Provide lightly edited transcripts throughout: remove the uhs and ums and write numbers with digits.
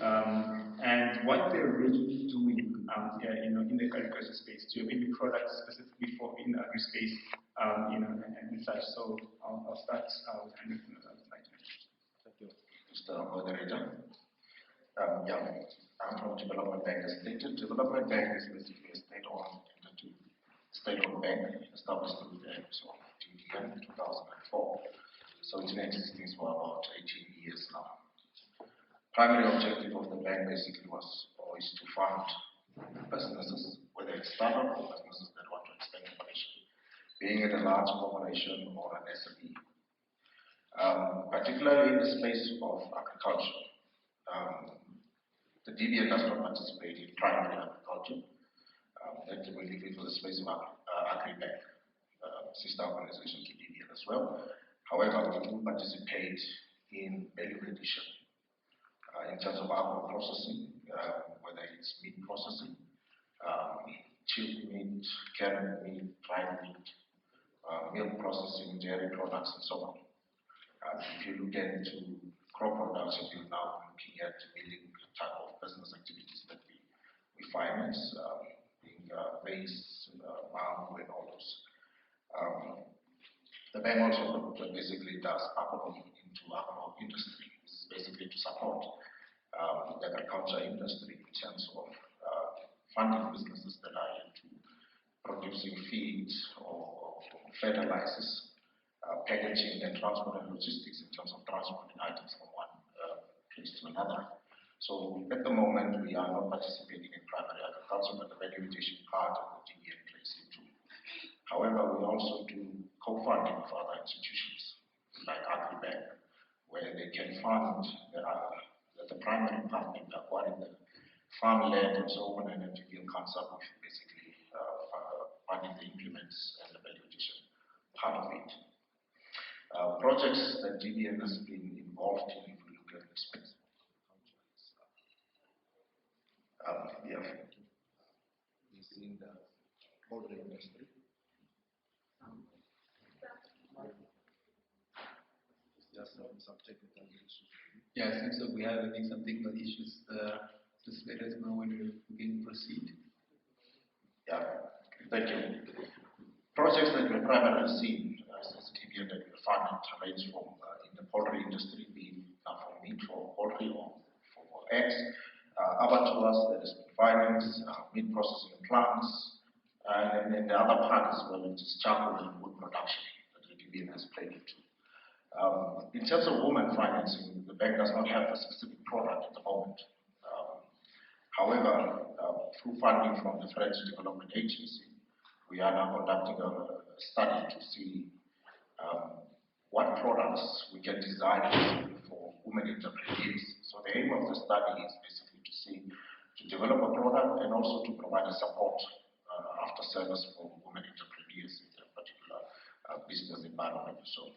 and what they're really doing in the agriculture space. Do you have any products specifically for in the agri space, and such? So I'll start with Henrich. Thank you, Mr. Moderator. I'm from Development Bank. The State Development Bank is basically a state-owned entity, state-owned bank established in the year 2004. So it's been existing for about 18 years now. Primary objective of the bank basically was always to fund businesses, whether it's startup or businesses that want to expand operation, being it a large corporation or an SME. Particularly in the space of agriculture, the DBA does not participate in primary agriculture. That we leave it for the space of AgriBank, sister organization to DBA as well. However, we do participate in value addition in terms of agro processing, whether it's meat processing, chilled meat, canned meat, dried meat, milk processing, dairy products, and so on. If you look into crop production, you're now looking at milling type of business activities that we finance, being maize, mango, and all those. The bank also basically does agro into agro industry. It's basically to support the agriculture industry in terms of funding businesses that are into producing feed or fertilizers, packaging and transport and logistics in terms of transporting items from one place to another. So at the moment, we are not participating in primary agriculture, but the value addition part of the DBA plays into. However, we also do co-funding with other institutions like AgriBank, where they can fund the primary part in acquiring the farmland and so on, and then DBA comes up with basically funding the implements and the value addition part of it. Projects that DBA has been involved in, if we look at Spitz, we've seen the poultry industry. Just some technical issues. Yeah, I think so. We are having some technical issues. Just let us know when we can proceed. Yeah, thank you. Projects that we're primarily seeing as DBA that we're funding range from in the poultry industry, being for meat, for poultry, or for eggs, abattoirs that has been financed, meat processing plants, and then the other part as well, which is charcoal and wood production that the DBA has played into. In terms of women financing, the bank does not have a specific product at the moment. However, through funding from the French Development Agency, we are now conducting a study to see what products we can design for women entrepreneurs. So the aim of the study is basically to develop a product and also to provide a support after service for women entrepreneurs in their particular business environment. So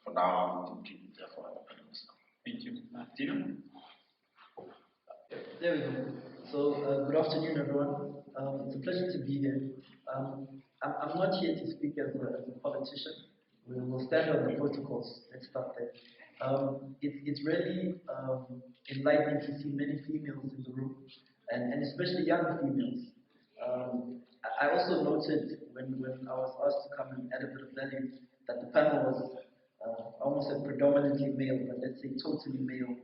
for now, I will keep it there for other panelists. Thank you. Dino? There we go. So, good afternoon, everyone. It's a pleasure to be here. I'm not here to speak as a politician. We will stand on the protocols. Let's start there. It's really enlightening to see many females in the room, and especially young females. I also noted when I was asked to come and add a bit of value that the panel was almost said predominantly male, but let's say totally male.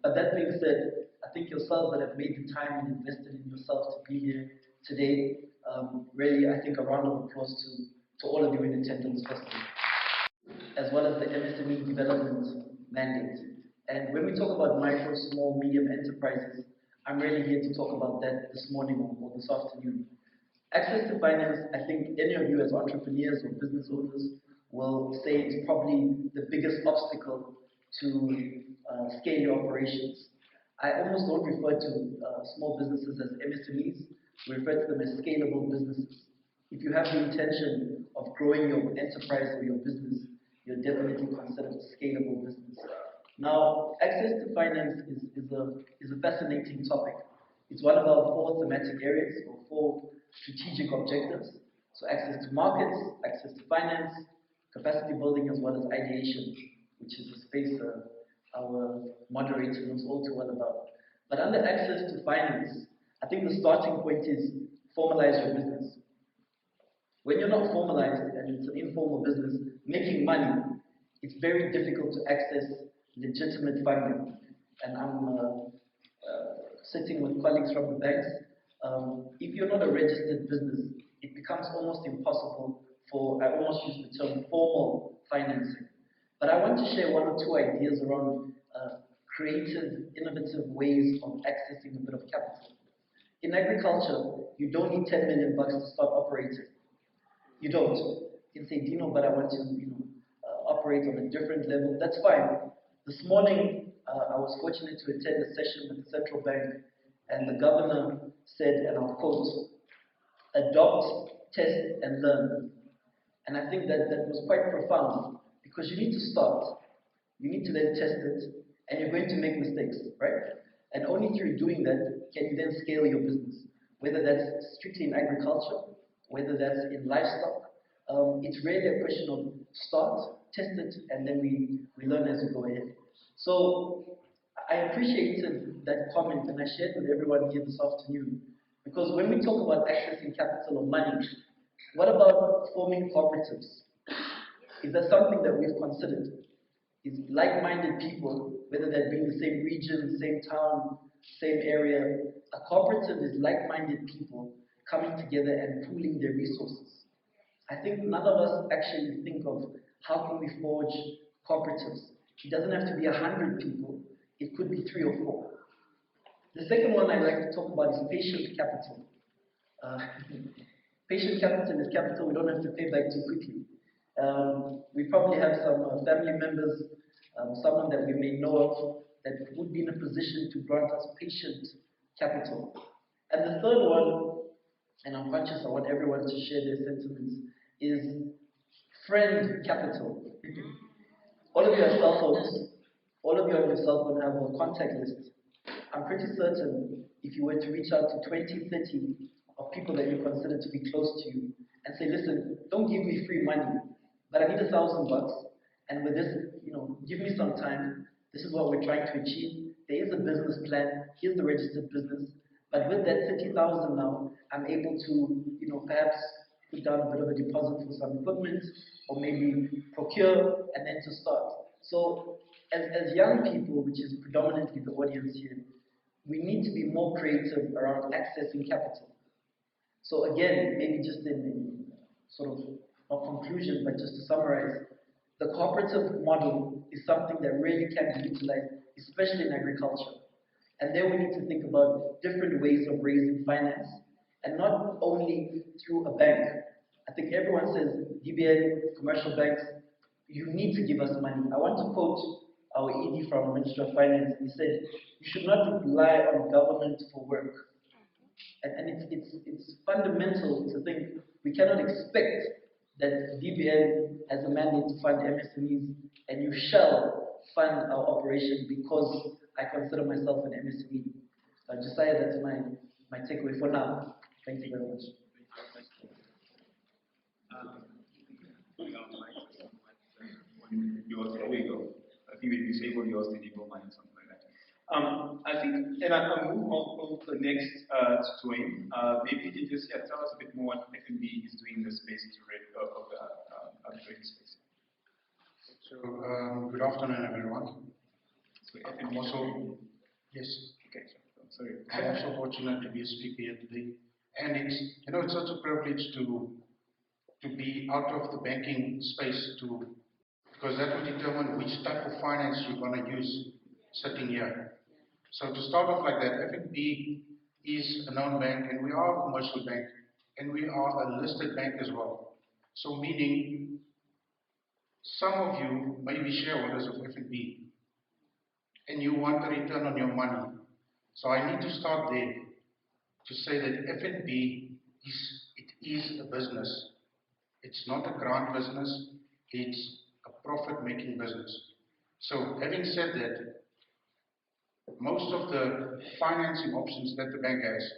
But that being said, I think yourselves that have made the time and invested in yourself to be here today, really, I think a round of applause to all of you in attendance, firstly, as well as the MSME development mandate. And when we talk about micro, small, medium enterprises, I'm really here to talk about that this morning or this afternoon. Access to finance, I think any of you as entrepreneurs or business owners will say it's probably the biggest obstacle to scale your operations. I almost don't refer to small businesses as MSMEs, we refer to them as scalable businesses. If you have the intention of growing your enterprise or your business, you're definitely considered a scalable business. Now, access to finance is a fascinating topic. It's one of our 4 thematic areas or 4 strategic objectives. So access to markets, access to finance, capacity building, as well as ideation, which is a space our moderator knows all too well about. But under access to finance, I think the starting point is formalize your business. When you're not formalized and it's an informal business making money, it's very difficult to access legitimate funding. And I'm sitting with colleagues from the banks. If you're not a registered business, it becomes almost impossible for, I almost use the term formal financing. But I want to share one or two ideas around creative, innovative ways of accessing a bit of capital. In agriculture, you don't need 10 million bucks to start operating. You don't. You can say, Dino, but I want to operate on a different level. That's fine. This morning, I was fortunate to attend a session with the central bank, and the governor said, and I'll quote, adopt, test, and learn. And I think that was quite profound, because you need to start, you need to then test it, and you're going to make mistakes, right? And only through doing that can you then scale your business, whether that's strictly in agriculture, whether that's in livestock. It's really a question of start, test it, and then we learn as we go ahead. So I appreciated that comment, and I shared with everyone here this afternoon, because when we talk about accessing capital or money, what about forming cooperatives? Is that something that we've considered? Is like-minded people, whether that be in the same region, same town, same area, a cooperative is like-minded people coming together and pooling their resources. I think none of us actually think of how can we forge cooperatives. It doesn't have to be 100 people, it could be 3 or 4. The second one I'd like to talk about is patient capital. Patient capital is capital we don't have to pay back too quickly. We probably have some family members, someone that we may know of, that would be in a position to grant us patient capital. And the third one, and I'm conscious I want everyone to share their sentiments, is friend capital. All of you have cell phones, all of you on your cell phone have a contact list. I'm pretty certain if you were to reach out to 20, 30 of people that you consider to be close to you and say, listen, don't give me free money, but I need $1,000, and with this, give me some time. This is what we're trying to achieve. There is a business plan. Here's the registered business. But with that 30,000 now, I'm able to, perhaps put down a bit of a deposit for some equipment, or maybe procure and then to start. So, as young people, which is predominantly the audience here, we need to be more creative around accessing capital. So again, maybe just in sort of not conclusion, but just to summarize, the cooperative model is something that really can be utilized, especially in agriculture. And then we need to think about different ways of raising finance, and not only through a bank. I think everyone says, DBN, commercial banks, you need to give us money. I want to quote our ED from Ministry of Finance. He said, you should not rely on government for work. And it's fundamental to think we cannot expect that DBN has a mandate to fund MSMEs, and you shall fund our operation because I consider myself an MSME. Jesaya, that's my takeaway for now. Thank you very much. There you go. I think we disable yours to enable mine, something like that. I think, and I'll move on to the next to Dwaine. Maybe you just tell us a bit more what FNB is doing in the space of the trading space. So, good afternoon, everyone. So FNB I'm also, yes. Okay, sorry. I'm also fortunate to be a speaker here today, and it's such a privilege to be out of the banking space because that will determine which type of finance you're going to use sitting here. So to start off like that, FNB is a known bank, and we are a commercial bank, and we are a listed bank as well. So meaning, some of you may be shareholders of FNB, and you want a return on your money. So I need to start there to say that FNB is a business. It's not a grant business, it's a profit-making business. So having said that, most of the financing options that the bank has,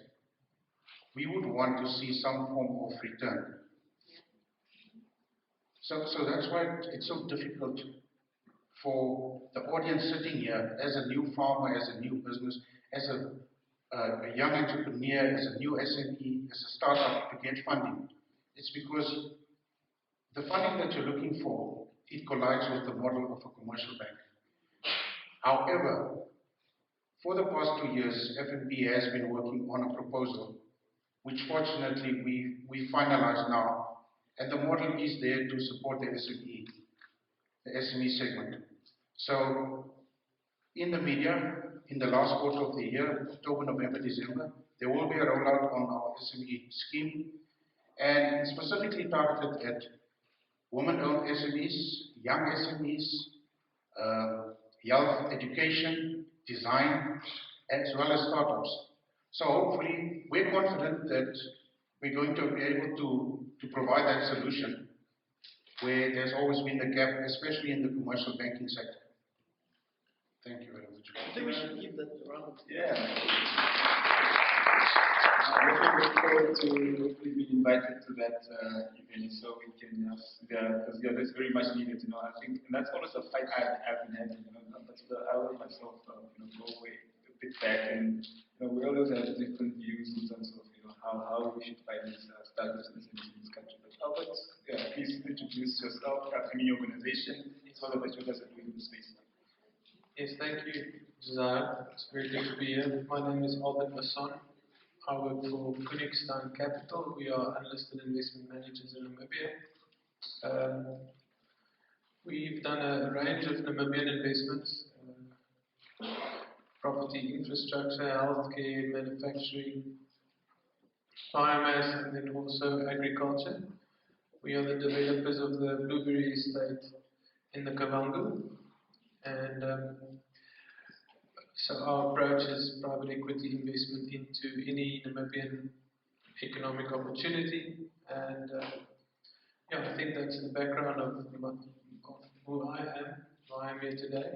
we would want to see some form of return. So that's why it's so difficult for the audience sitting here as a new farmer, as a new business, as a young entrepreneur, as a new SME, as a startup to get funding. It's because the funding that you're looking for, it collides with the model of a commercial bank. However, for the past 2 years, FNB has been working on a proposal, which fortunately we finalized now, and the model is there to support the SME segment. So, in the media, in the last quarter of the year, October, November, December, there will be a rollout on our SME scheme, and it's specifically targeted at women-owned SMEs, young SMEs, health, education, design, as well as startups. So hopefully, we're confident that we're going to be able to provide that solution where there's always been the gap, especially in the commercial banking sector. Thank you very much. I think we should give that a round. Yeah. I'm looking forward to hopefully being invited to that event so we can, because that's very much needed, I think, and that's always a fight I've been having, but I will myself, go away a bit back, and, we always have different views in terms of, how we should fight these startups in this country. But Albert, please introduce yourself, your organization, sort of what you guys are doing in the space. Yes, thank you, Jesaya. It's very good to be here. My name is Albert Basson. I work for Koningstein Capital. We are unlisted investment managers in Namibia. We've done a range of Namibian investments, property, infrastructure, healthcare, manufacturing, biomass, and then also agriculture. We are the developers of the blueberry estate in the Kavango, and so our approach is private equity investment into any Namibian economic opportunity, and I think that's the background of who I am, why I'm here today.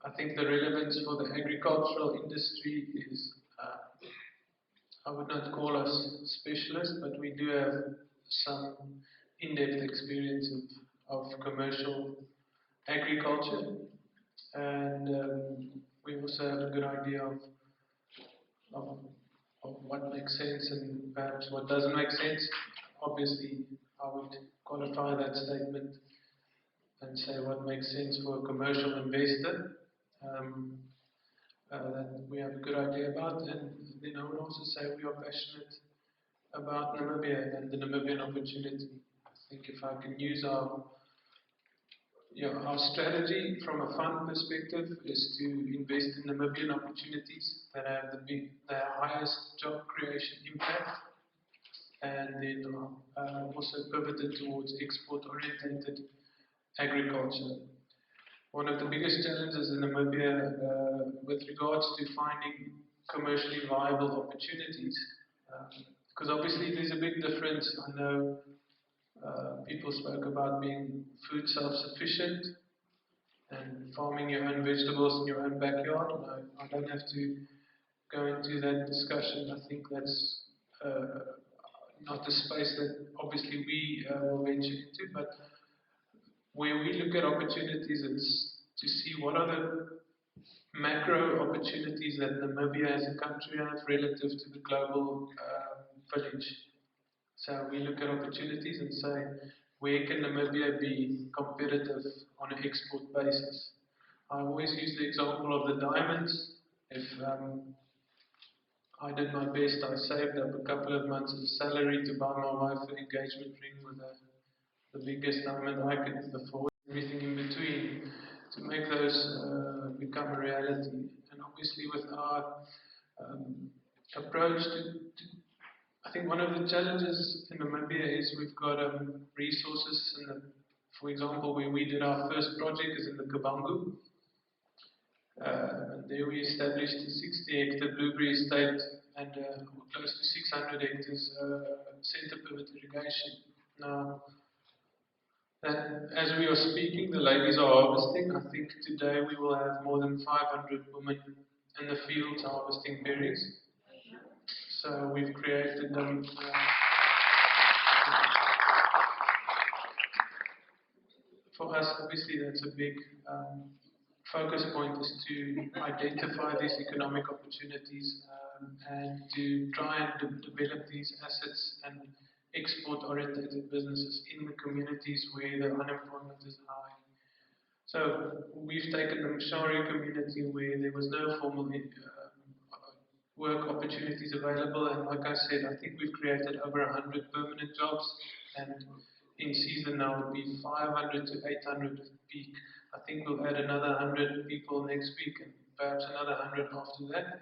I think the relevance for the agricultural industry is, I would not call us specialists, but we do have some in-depth experience of commercial agriculture, and we also have a good idea of what makes sense and perhaps what doesn't make sense. Obviously, I would qualify that statement and say what makes sense for a commercial investor, that we have a good idea about, and then I would also say we are passionate about Namibia and the Namibian opportunity. I think if I can use our strategy from a fund perspective is to invest in Namibian opportunities that have the highest job creation impact, and then also pivoted towards export-oriented agriculture. One of the biggest challenges in Namibia with regards to finding commercially viable opportunities, because obviously there's a big difference. I know people spoke about being food self-sufficient and farming your own vegetables in your own backyard. I don't have to go into that discussion. I think that's not the space that obviously we will venture into, but where we look at opportunities, it's to see what are the macro opportunities that Namibia as a country has relative to the global village. So we look at opportunities and say, where can Namibia be competitive on an export basis? I always use the example of the diamonds. If I did my best, I saved up a couple of months of salary to buy my wife an engagement ring with the biggest diamond I could afford, everything in between, to make those become a reality. And obviously with our approach I think one of the challenges in Namibia is we've got resources, for example, where we did our first project is in the Kavango. And there we established a 60-hectare blueberry estate and close to 600 hectares center pivot irrigation. Now, as we are speaking, the ladies are harvesting. I think today we will have more than 500 women in the fields harvesting berries. So we've created them. for us, obviously, that's a big focus point, is to identify these economic opportunities and to try and develop these assets and export-oriented businesses in the communities where the unemployment is high. So we've taken the Mshari community where there was no formal work opportunities available, and like I said, I think we've created over 100 permanent jobs, and in season now it will be 500 to 800 at peak. I think we'll add another 100 people next week and perhaps another 100 after that.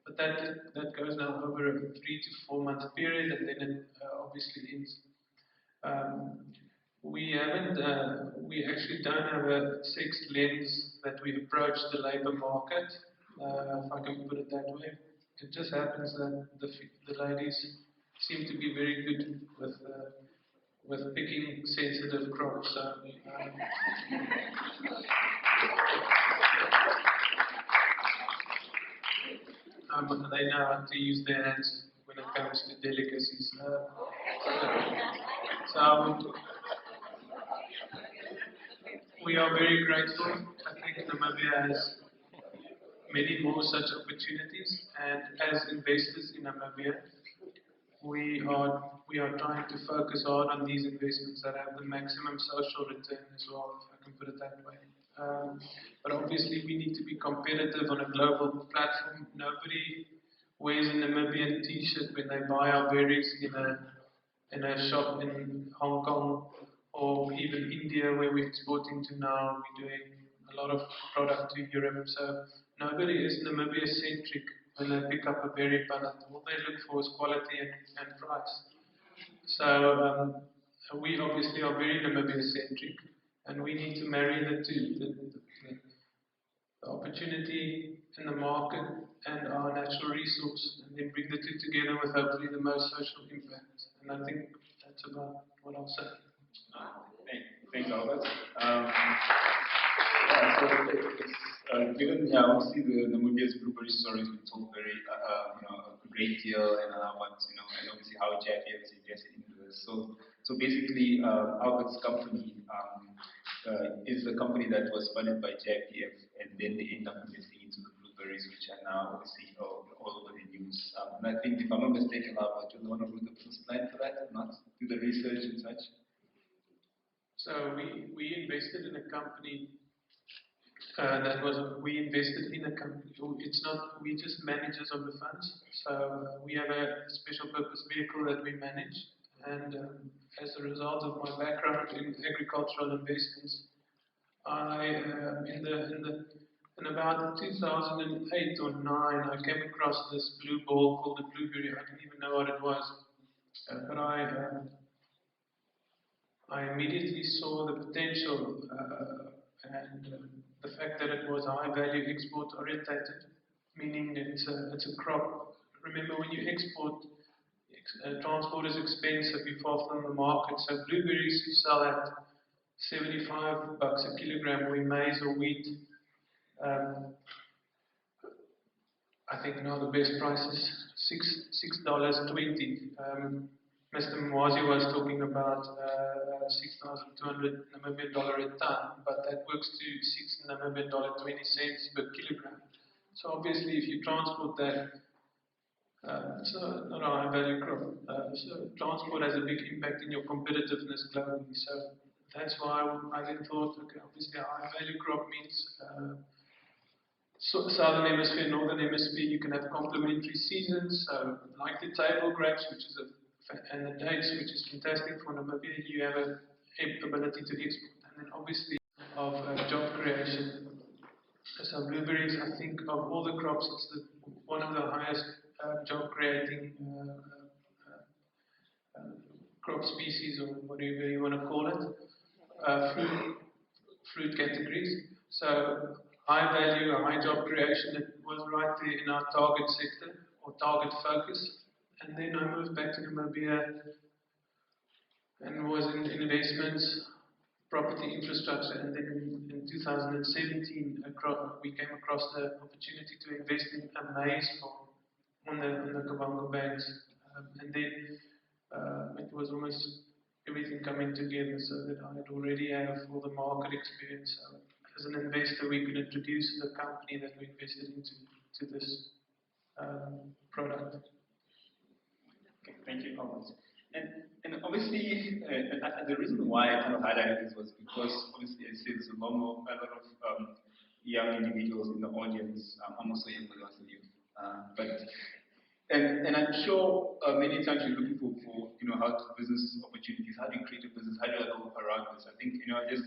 But that goes now over a 3 to 4 month period, and then it obviously ends. We actually don't have a sexed lens that we approach the labour market, if I can put it that way. It just happens that the ladies seem to be very good with picking sensitive crops. So, they know how to use their hands when it comes to delicacies. So we are very grateful. I think Namibia has many more such opportunities, and as investors in Namibia, we are trying to focus hard on these investments that have the maximum social return as well, if I can put it that way. But obviously we need to be competitive on a global platform. Nobody wears a Namibian t-shirt when they buy our berries in a shop in Hong Kong or even India, where we're exporting to now. We're doing a lot of product to Europe. So nobody is Namibia-centric when they pick up a berry pallet. All they look for is quality and price. So we obviously are very Namibia-centric, and we need to marry the two, the opportunity in the market and our natural resource, and then bring the two together with hopefully the most social impact. And I think that's about what I'll say. Thanks, Albert. Given, obviously the Namibia's blueberry story has been told very, a great deal, and and obviously how JPF has invested into this. So basically, Albert's company is a company that was funded by JPF, and then they end up investing into the blueberries, which are now obviously all over the news. And I think, if I'm not mistaken, Albert, you're the one who wrote the business plan for that, or not? Do the research and such? So we invested in a company. We invested in a company. It's not, we just managers of the funds. So we have a special purpose vehicle that we manage, and as a result of my background in agricultural investments, in about 2008 or 9, I came across this blue ball called a blueberry. I didn't even know what it was, but I immediately saw the potential and the fact that it was high value export orientated, meaning it's a crop. Remember, when you export, transport is expensive, you're far from the market. So blueberries you sell at $75 a kilogram, where maize or wheat, I think now the best price is $6.20. Mr. Mwazi was talking about 6,200 Namibian dollar a ton, but that works to 6 Namibian dollar 20 cents per kilogram. So obviously, if you transport that, it's not a high value crop. So transport has a big impact in your competitiveness globally. So that's why I then thought, okay, obviously a high value crop means southern hemisphere, northern hemisphere, you can have complementary seasons. So like the table grapes, which is and the dates, which is fantastic for Namibia, you have an ability to export. And then obviously of job creation. So blueberries, I think of all the crops, it's one of the highest job creating crop species, or whatever you want to call it, fruit categories. So high value, high job creation, it was right there in our target sector or target focus. And then I moved back to Namibia and was in investments, property infrastructure, and then in 2017 we came across the opportunity to invest in a maize farm on the Kavango banks. And then it was almost everything coming together so that I'd already have all the market experience. So as an investor, we could introduce the company that we invested into this product. Okay, thank you, Albert. And obviously, the reason why I kind of highlighted this was because obviously I see there's a lot of young individuals in the audience. I'm also young, but also youth. And I'm sure many times you're looking for how to business opportunities, how do you create a business, how do I go around this? I think I'll just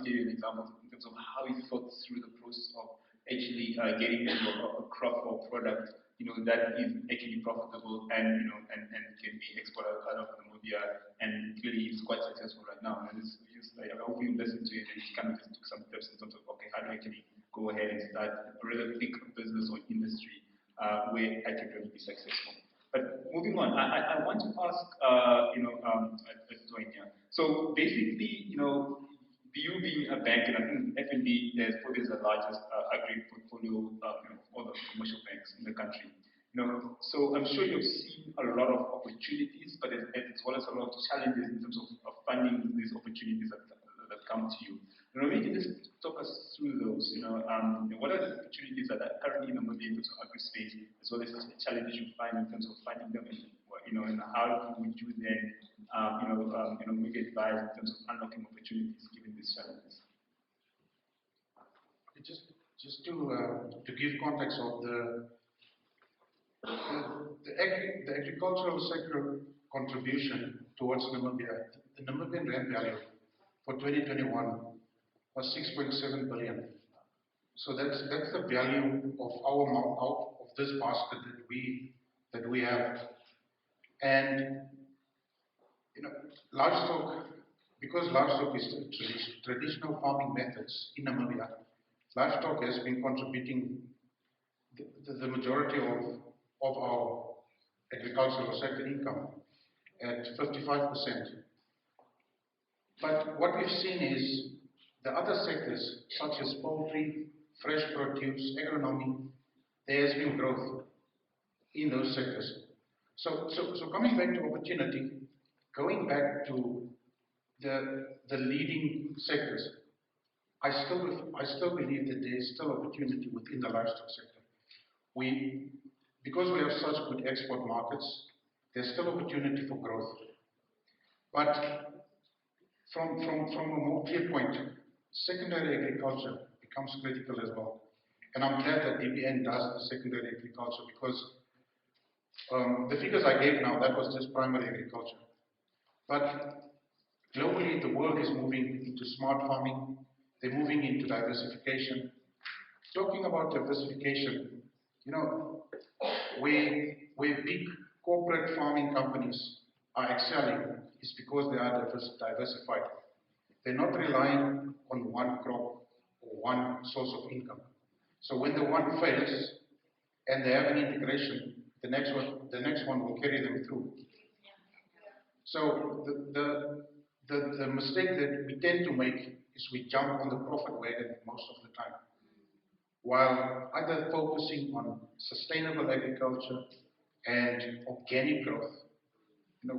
give you an example in terms of how you thought through the process of actually getting a crop or product that is actually profitable and can be exported out of Namibia, and clearly it's quite successful right now. And it's just I hope you listen to it and just kind of just took some steps in terms of okay, how do I actually go ahead and start a really big business or industry where I can really be successful. But moving on, I want to ask, Dwaine here. So basically, you being a bank, and I think FNB is probably the largest agri portfolio of all the commercial banks in the country. So I'm sure you've seen a lot of opportunities, but as well as a lot of challenges in terms of funding these opportunities that come to you. Maybe just talk us through those. What are the opportunities that are currently in Namibia in terms of agri space, as well as the challenges you find in terms of finding them, and how would you then, make advice in terms of unlocking opportunities given these challenges? Just to give context of the agricultural sector contribution towards Namibia, the Namibian rand value for 2021 was 6.7 billion. So that's the value of this basket that we have. And livestock, because livestock is traditional farming methods in Namibia, livestock has been contributing the majority of our agricultural sector income at 55%. But what we've seen is the other sectors, such as poultry, fresh produce, agronomy, there has been growth in those sectors. So coming back to opportunity, going back to the leading sectors, I still believe that there is still opportunity within the livestock sector. Because we have such good export markets, there's still opportunity for growth. But from a more clear point, secondary agriculture becomes critical as well. And I'm glad that DBN does the secondary agriculture, because the figures I gave now, that was just primary agriculture. But globally, the world is moving into smart farming. They're moving into diversification. Talking about diversification, where big corporate farming companies are excelling is because they are diversified. They're not relying on one crop or one source of income. So when the one fails and they have an integration, the next one will carry them through. So the mistake that we tend to make is we jump on the profit wagon most of the time, while either focusing on sustainable agriculture and organic growth.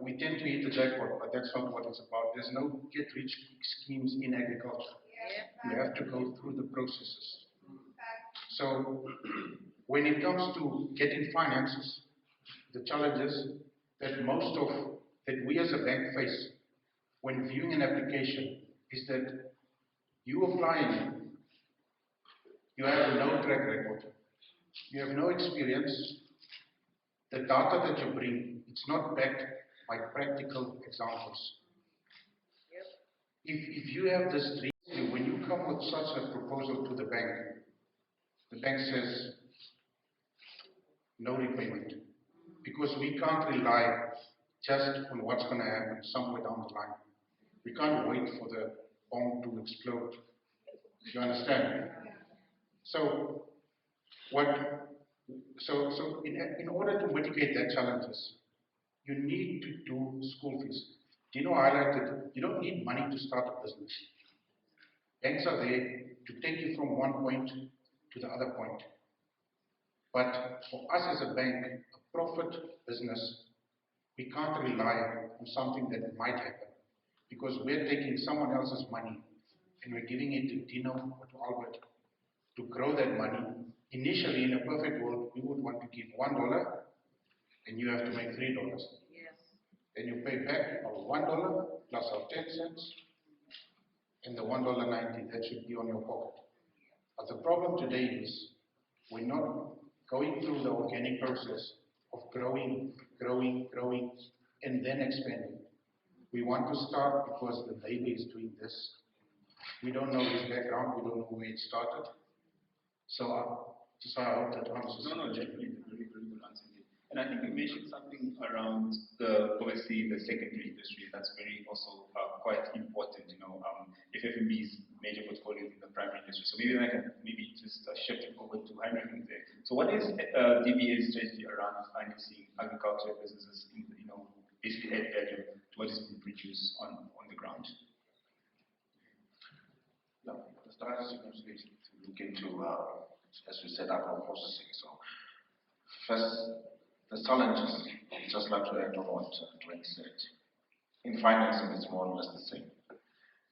We tend to hit the jackpot, but that's not what it's about. There's no get-rich-quick schemes in agriculture. You have to go through the processes. So when it comes to getting finances, the challenges that we as a bank face when viewing an application is that you applying, you have no track record, you have no experience. The data that you bring, it's not backed by practical examples. If you have this dream, when you come with such a proposal to the bank says no repayment, because we can't rely just on what's going to happen somewhere down the line. We can't wait for the bomb to explode. You understand? So in order to mitigate that challenges, you need to do school fees. Dino highlighted, you don't need money to start a business. Banks are there to take you from one point to the other point. But for us as a bank, a profit business we can't rely on something that might happen, because we're taking someone else's money and we're giving it to Dino or to Albert to grow that money. Initially, in a perfect world, we would want to give $1 and you have to make $3. Yes. Then you pay back our $1 plus our 10 cents and the $1.90 that should be on your pocket. But the problem today is we're not going through the organic process of growing, and then expanding. We want to start because the neighbor is doing this. We don't know his background, we don't know where it started. So, just I hope that answers. No, definitely, very, very good answer. And I think you mentioned something around obviously the secondary industry that's very also quite important, if FMB's major portfolio in the primary industry. So maybe I can just shift it over to Henrich there. So what is DBA's strategy around financing agricultural businesses in, basically add value to what is being produced on the ground? Yeah, the strategy is to look into, as we said, agro-processing. So first, the challenges, just like to add on what Dwaine said, in financing it's more or less the same.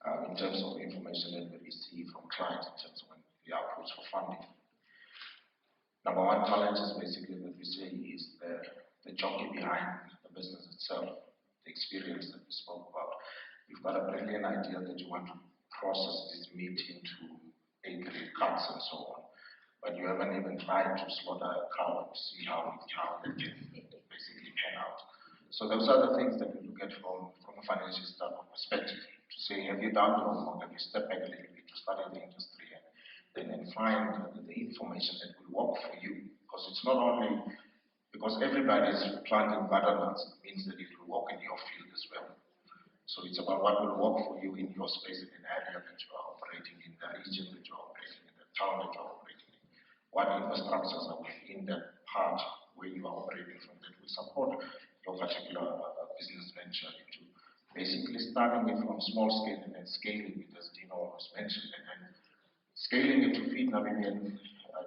In terms of information that we receive from clients, in terms of when we approach for funding. Number one challenge is basically that we say is the jockey behind the business itself, the experience that we spoke about. You've got a brilliant idea that you want to process this meat into A-grade cuts and so on, but you haven't even tried to slaughter a cow and see how that can basically pan out. So those are the things that we look at from a financial standpoint perspective, to say, have you done your homework, have you stepped back a little bit to study the industry and then find the information that will work for you, because it's not only, because everybody is planting butternuts, it means that it will work in your field as well. So it's about what will work for you in your space, in an area that you are operating in, the region that you are operating in, the town that you are operating in. What infrastructures are within that part where you are operating from that will support your particular business venture into basically starting it from small scale and then scaling it, as Dino always mentioned, and then scaling it to feed Namibian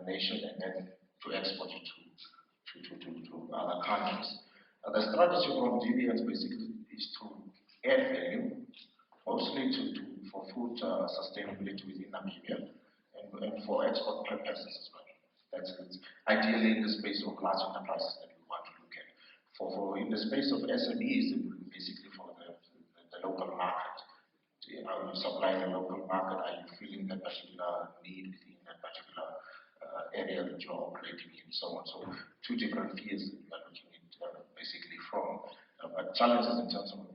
nation and then to export it to other countries. The strategy from DBS basically is to add value, mostly for food sustainability within Namibia and for export purposes as well. That's ideally in the space of large enterprises that we want to look at. For in the space of SMEs, it will be basically for the local market. Are you supplying the local market? Are you filling that particular need within that particular area that you're operating in, so on. So two different fields that we are looking at basically from. But challenges in terms of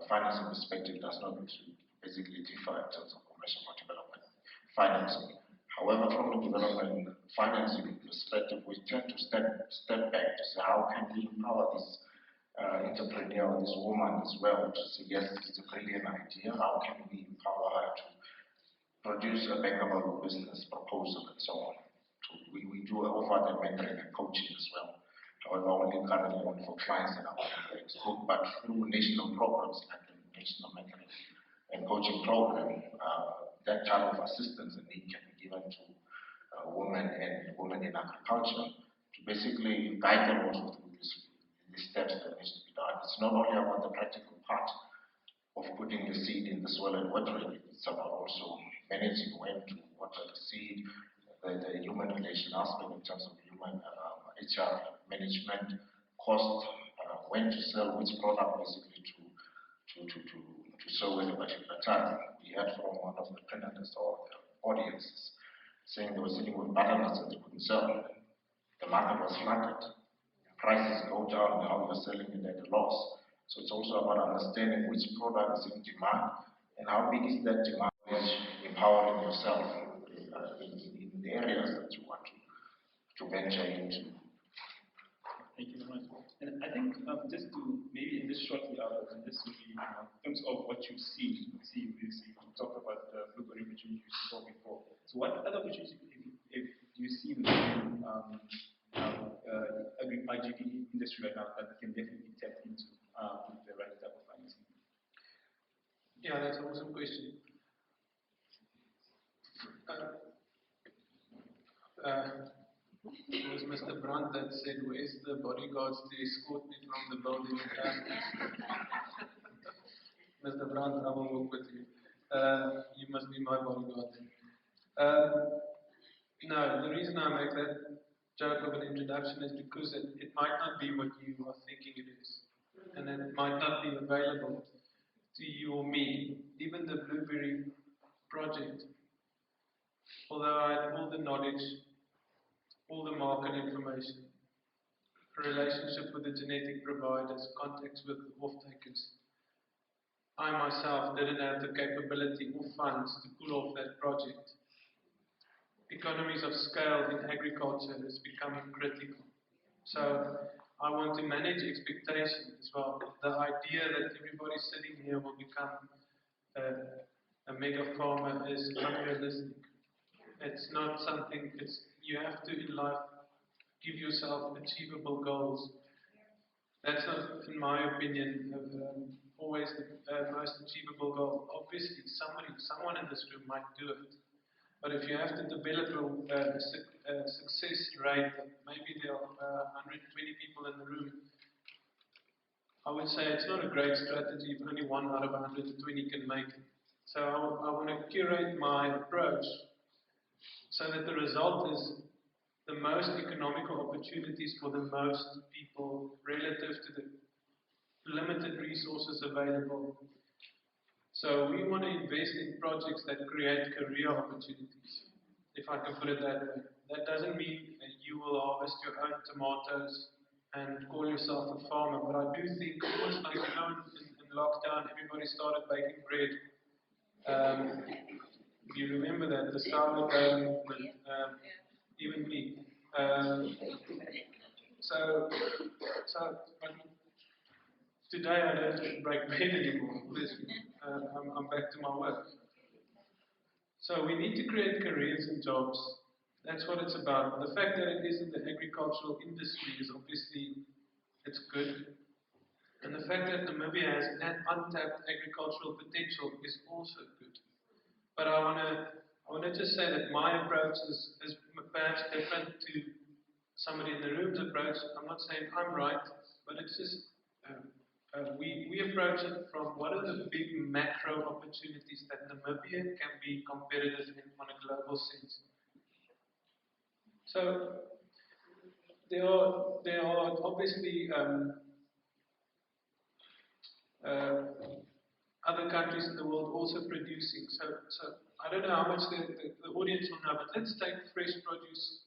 financing perspective does not basically differ in terms of commercial or development financing. However, from the development financing perspective, we tend to step back to say, how can we empower this entrepreneur, this woman as well, to say, yes, it's a brilliant idea. How can we empower her to produce a bankable business proposal and so on? So we do offer the mentoring and coaching as well. However, only currently only for clients in our banks, but through national programs like the National Mentoring and Coaching Program, that type of assistance and need can be given to women in agriculture to basically guide them also through these steps that needs to be done. It's not only about the practical part of putting the seed in the soil and watering it, it's about also managing when to water the seed, the human relation aspect in terms of human HR management, cost, when to sell which product basically to sell at a particular time. We heard from one of the panelists or the audiences saying they were sitting with butternuts that they couldn't sell. The market was flooded. Prices go down, now you're selling it at a loss. So it's also about understanding which product is in demand and how big is that demand, is empowering yourself in the areas that you want to venture into. Thank you very much. And I think just to maybe just shortly and this will be in terms of what you see, we talked about the blueberry opportunities you saw before. So what other opportunities if you see in the IGP industry right now that can definitely tap into with the right type of financing? Yeah, that's an awesome question. It was Mr. Brandt that said, "Where's the bodyguards to escort me from the building?" Mr. Brandt, I will work with you. You must be my bodyguard then. No, the reason I make that joke of an introduction is because it might not be what you are thinking it is. And it might not be available to you or me. Even the Blueberry project, although I had all the knowledge, all the market information, a relationship with the genetic providers, contacts with off-takers, I myself didn't have the capability or funds to pull off that project. Economies of scale in agriculture is becoming critical. So I want to manage expectations as well. The idea that everybody sitting here will become a mega farmer is unrealistic. It's not something, you have to in life give yourself achievable goals. That's not, in my opinion, always the most achievable goal. Obviously, someone in this room might do it. But if you have to develop a success rate, maybe there are 120 people in the room, I would say it's not a great strategy if only 1 out of 120 can make it. So I want to curate my approach so that the result is the most economical opportunities for the most people relative to the limited resources available. So we want to invest in projects that create career opportunities, if I can put it that way. That doesn't mean that you will harvest your own tomatoes and call yourself a farmer, but I do think, almost like in lockdown, everybody started baking bread. You remember that, the sourdough movement, even me. But today I don't break bread anymore. I'm back to my work. So we need to create careers and jobs. That's what it's about. The fact that it is in the agricultural industry is obviously, it's good. And the fact that Namibia has an untapped agricultural potential is also good. But I want to just say that my approach is perhaps different to somebody in the room's approach. I'm not saying I'm right, but it's just we approach it from what are the big macro opportunities that Namibia can be competitive in on a global sense. So there are obviously other countries in the world also producing. So I don't know how much the audience will know, but let's take fresh produce,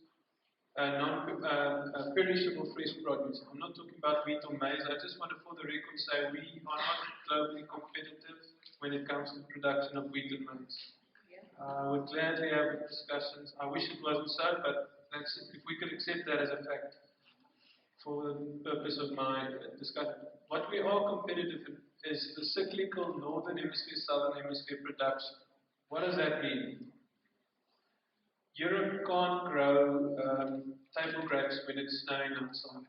perishable fresh produce. I'm not talking about wheat or maize. I just want to, for the record, say we are not globally competitive when it comes to production of wheat and maize. I would gladly have discussions. I wish it wasn't so, but if we could accept that as a fact for the purpose of my discussion. What we are competitive in is the cyclical northern hemisphere, southern hemisphere production. What does that mean? Europe can't grow table grapes when it's snowing outside.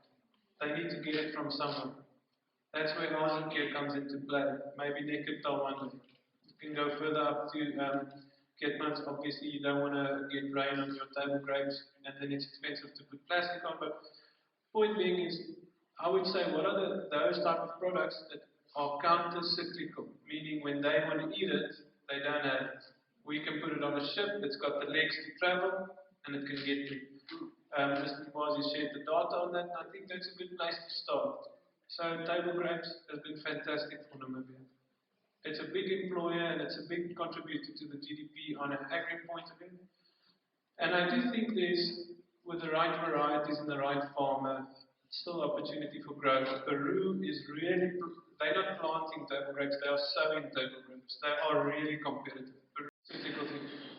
They need to get it from somewhere. That's where Hano-Oshike comes into play. Maybe Henckert one day. You can go further up to Ketmans. Obviously, you don't want to get rain on your table grapes, and then it's expensive to put plastic on. But point being is, I would say, what are those type of products that are counter-cyclical, meaning when they want to eat it, they don't have it. We can put it on a ship, it's got the legs to travel, and it can get to. Mr. Mwazi shared the data on that, and I think that's a good place to start. So table grapes has been fantastic for Namibia. It's a big employer, and it's a big contributor to the GDP on an agri point of view. And I do think there's, with the right varieties and the right farmer, still opportunity for growth. Peru is really, they're not planting table grapes, they are sowing table grapes. They are really competitive.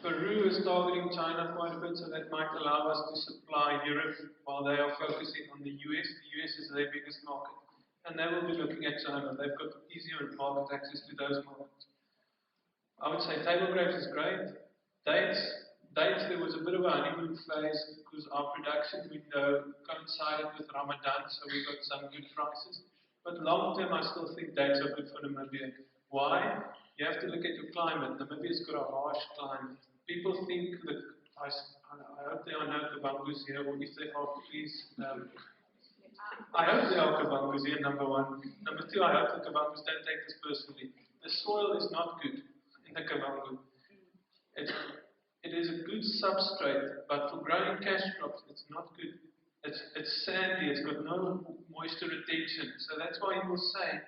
Peru is targeting China quite a bit, so that might allow us to supply Europe while they are focusing on the US. The US is their biggest market, and they will be looking at China. They've got easier market access to those markets. I would say table grapes is great. Dates, there was a bit of a honeymoon phase because our production window coincided with Ramadan, so we got some good prices. But long term, I still think dates are good for Namibia. Why? You have to look at your climate. Namibia's got a harsh climate. People think that hope there are no Kabangus here, or if there are, please. I hope there are Kabangus here, number one. Number two, I hope the Kabangus don't take this personally. The soil is not good in the Kabangu. It is a good substrate, but for growing cash crops, it's not good. It's sandy, it's got no moisture retention. So that's why you will say,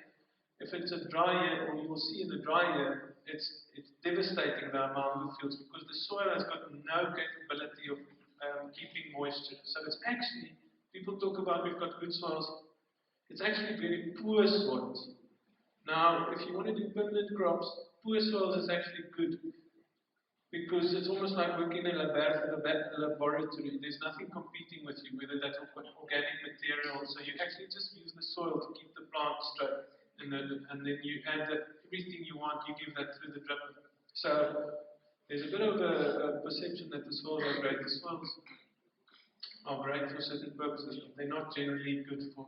if it's a dry year, or you will see in the dry year, it's devastating, the mango fields, because the soil has got no capability of keeping moisture. So it's actually, people talk about we've got good soils, it's actually very poor soils. Now, if you want to do permanent crops, poor soils is actually good, because it's almost like working in a laboratory. There's nothing competing with you, whether that's organic material. So you actually just use the soil to keep the plant straight. And then you add everything you want, you give that through the drip. So there's a bit of a perception that the soils are great. The soils are great for certain purposes, but they're not generally good for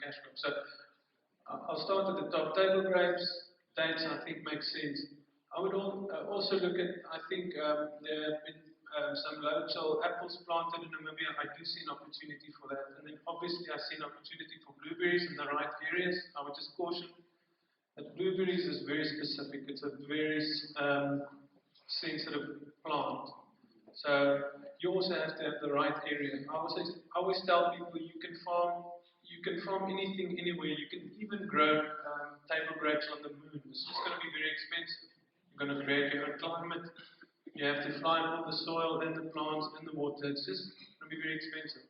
cash crops. So I'll start at the top. Table grapes, dates, I think makes sense. I would also look at, I think there have been some low-chill apples planted in Namibia. I do see an opportunity for that. And then obviously I see an opportunity for blueberries in the right areas. I would just caution that blueberries is very specific. It's a very sensitive plant. So you also have to have the right area. I always tell people you can farm anything anywhere. You can even grow table grapes on the moon. It's just going to be very expensive. You're going to create your own climate. You have to fly all the soil and the plants and the water. It's just going to be very expensive.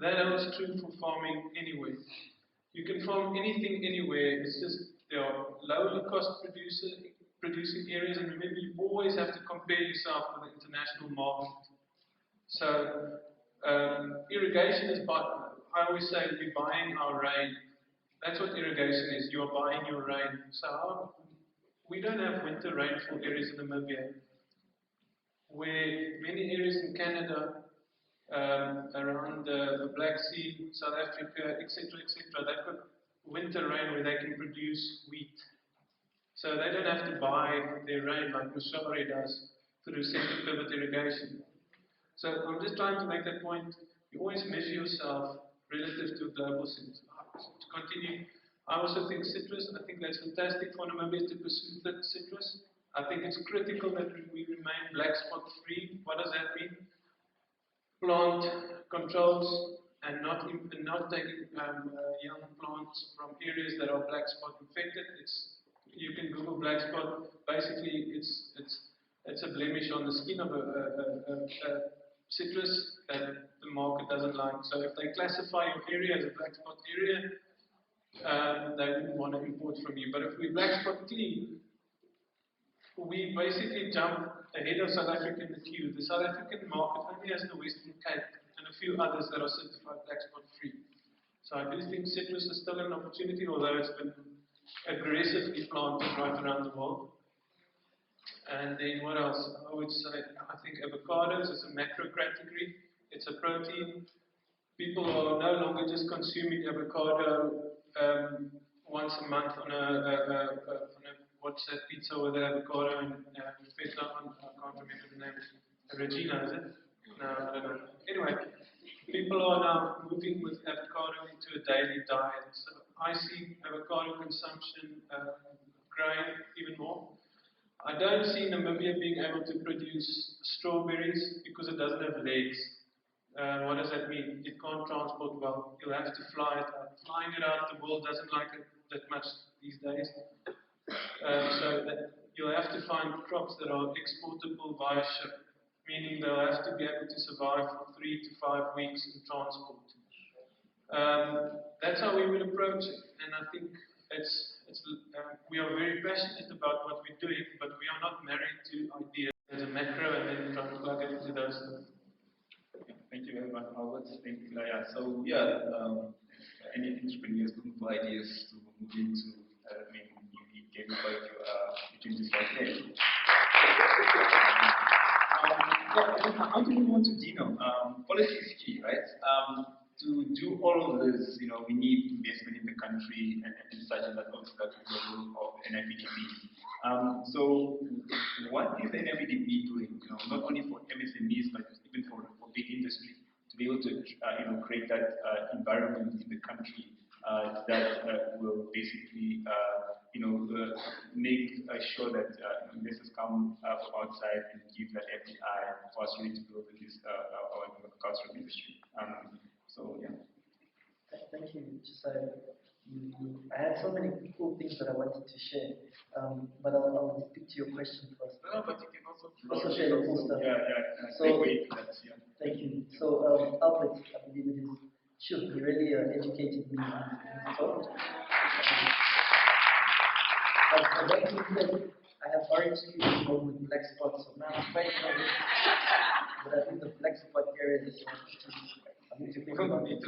That is true for farming anywhere. You can farm anything anywhere. It's just there are lower cost producing areas, and remember you always have to compare yourself with the international market. So irrigation is I always say we're buying our rain. That's what irrigation is. You are buying your rain. So we don't have winter rainfall areas in Namibia, where many areas in Canada, around the Black Sea, South Africa, etc., they've got winter rain where they can produce wheat. So they don't have to buy their rain like Mashari does through center pivot irrigation. So I'm just trying to make that point. You always measure yourself relative to global centers. To continue, I also think citrus, I think that's fantastic for Namibia to pursue citrus. I think it's critical that we remain black spot free. What does that mean? Plant controls and not taking young plants from areas that are black spot infected. You can Google black spot. Basically, it's a blemish on the skin of a citrus that the market doesn't like. So if they classify your area as a black spot area, they wouldn't want to import from you. But if we black spot clean, we basically jump ahead of South Africa in the queue. The South African market only has the Western Cape and a few others that are certified black spot free. So I do think citrus is still an opportunity, although it's been aggressively planted right around the world. And then what else? I would say, I think avocados is a macro category. It's a protein. People are no longer just consuming avocado once a month on a what's that pizza with the avocado and feta on, I can't remember the name. Regina, is it? No, I don't know. Anyway, people are now moving with avocado into a daily diet. So I see avocado consumption growing even more. I don't see Namibia being able to produce strawberries because it doesn't have legs. What does that mean? It can't transport well. You'll have to fly it out. Flying it out, the world doesn't like it that much these days. So that you'll have to find crops that are exportable via ship, meaning they'll have to be able to survive for 3 to 5 weeks in transport. That's how we will approach it, and I think we are very passionate about what we're doing, but we are not married to ideas as a macro and then trying to plug it into those things. Thank you very much, Albert. Thank you, Laya. So, any entrepreneurs looking for ideas to move into, you gave me quite a few opportunities right there. How do we move on to Dino? Policy is key, right? to do all of this, we need investment in the country and such, and that also that is the role of NIPDB. So what is NIPDB doing? Not only for MSMEs, but even for big industry, to be able to create that environment in the country that will basically make sure that investors come from outside and give that FDI for us really to build this our agricultural industry. So yeah. Thank you, Jesaya. I had so many cool things that I wanted to share, but I'll speak to your question first. No, but you can also share the cool stuff. Yeah. So, thank you. So, Albert, I believe it is. Sure, you really educated me on the topic. As like you said, I have orange trees home with black spots, so now I'm quite nervous. But I think the black spot area is I need to think about it.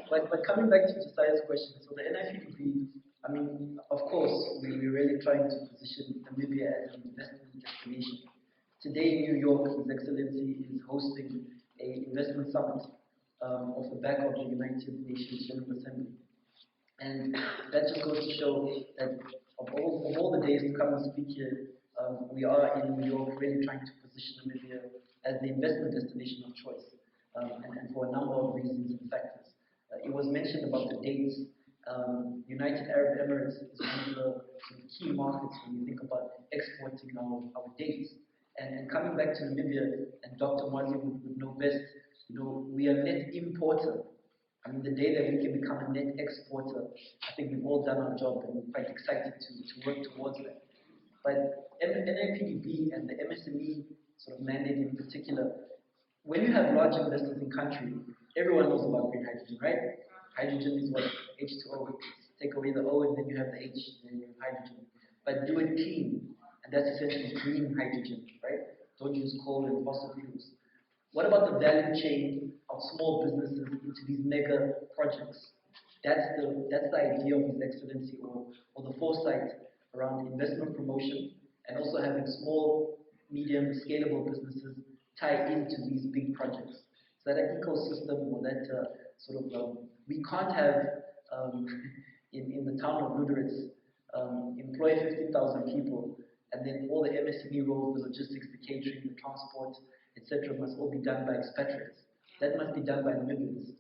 But coming back to Jesaya's question, so the NIPDB, I mean, of course, we're really trying to position Namibia as an investment destination. Today in New York, His Excellency is hosting an investment summit off the back of the United Nations General Assembly. And that just goes to show that of all the days to come and speak here, we are in New York really trying to position Namibia as the investment destination of choice, and for a number of reasons and factors. It was mentioned about the dates. United Arab Emirates is one of the sort of key markets when you think about exporting our dates. And coming back to Namibia, and Dr. Mwazi would know best, we are net importer. I mean, the day that we can become a net exporter, I think we've all done our job and we're quite excited to work towards that. But NIPDB and the MSME sort of mandate in particular, when you have large investors in country, everyone knows about green hydrogen, right? Hydrogen is what? H2O. Take away the O and then you have the H and then you have hydrogen. But do it clean, and that's essentially green hydrogen, right? Don't use coal and fossil fuels. What about the value chain of small businesses into these mega projects? That's the idea of His Excellency or the foresight around investment promotion and also having small, medium, scalable businesses tie into these big projects. So that ecosystem or that we can't have in the town of Luderitz employ 50,000 people and then all the MSME roles, the logistics, the catering, the transport, etc. must all be done by expatriates. That must be done by Namibians.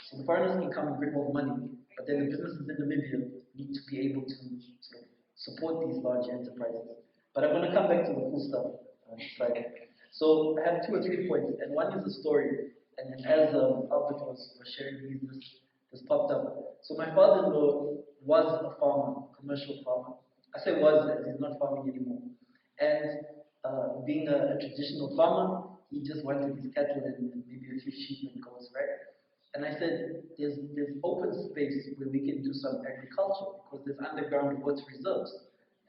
So the foreigners can come and bring all the money, but then the businesses in Namibia need to be able to sort of support these large enterprises. But I'm going to come back to the cool stuff. So I have 2 or 3 points, and one is a story. And then as Albert was sharing these, this popped up. So my father-in-law was a farmer, commercial farmer. I say was, as he's not farming anymore. And being a traditional farmer, he just wanted his cattle and maybe a few sheep and goats, right? And I said, there's open space where we can do some agriculture because there's underground water reserves.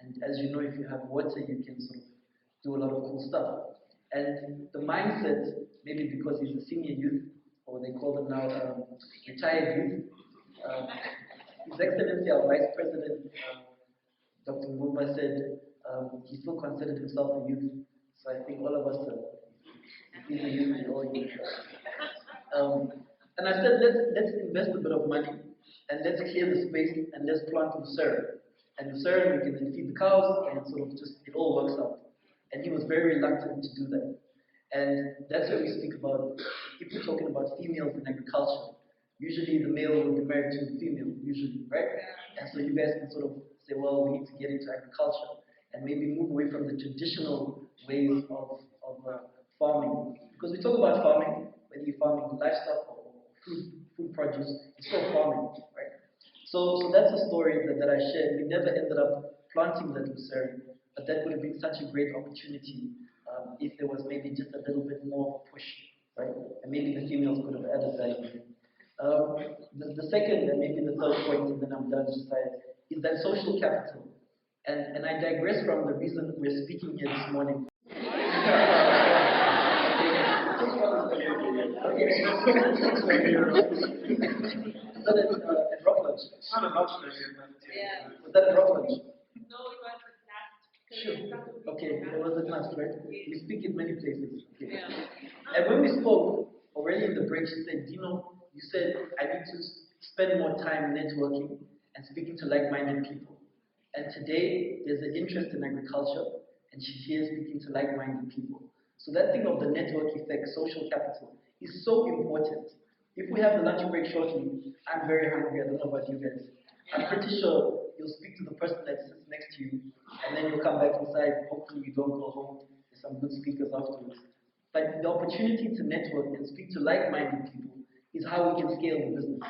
And as you know, if you have water, you can sort of do a lot of cool stuff. And the mindset, maybe because he's a senior youth, or they call them now retired youth, His Excellency, our Vice President, Dr. Mbumba said he still considered himself a youth. So I think all of us he's a youth, we're all youth. And I said, let's invest a bit of money and let's clear the space and let's plant lucerne. And lucerne, we can then feed the cows and sort of just, it all works out. And he was very reluctant to do that. And that's where we speak about, if we're talking about females in agriculture, usually the male will be married to the female, usually, right? And so you guys can sort of say, well, we need to get into agriculture and maybe move away from the traditional ways of farming. Because we talk about farming, whether you're farming livestock or food produce, it's still farming, right? So that's a story that I shared. We never ended up planting that lucerne, but that would have been such a great opportunity if there was maybe just a little bit more push, right? And maybe the females could have added value. The second and maybe the third point, and then I'm done, is that social capital. And I digress from the reason we're speaking here this morning. Is that at Rock Lunch? It's not a lunch, but yeah. Was that at Rock Lunch? No, it was a class. Sure. Okay, it was a class, right? We speak in many places. Okay. Yeah. And when we spoke, already in the break, she said, Dino, you said I need to spend more time networking and speaking to like-minded people. And today, there's an interest in agriculture, and she's here speaking to like-minded people. So that thing of the network effect, social capital, is so important. If we have the lunch break shortly, I'm very hungry, I don't know about you guys. I'm pretty sure you'll speak to the person that sits next to you, and then you'll come back inside, hopefully you don't go home, there's some good speakers afterwards. But the opportunity to network and speak to like-minded people is how we can scale the business.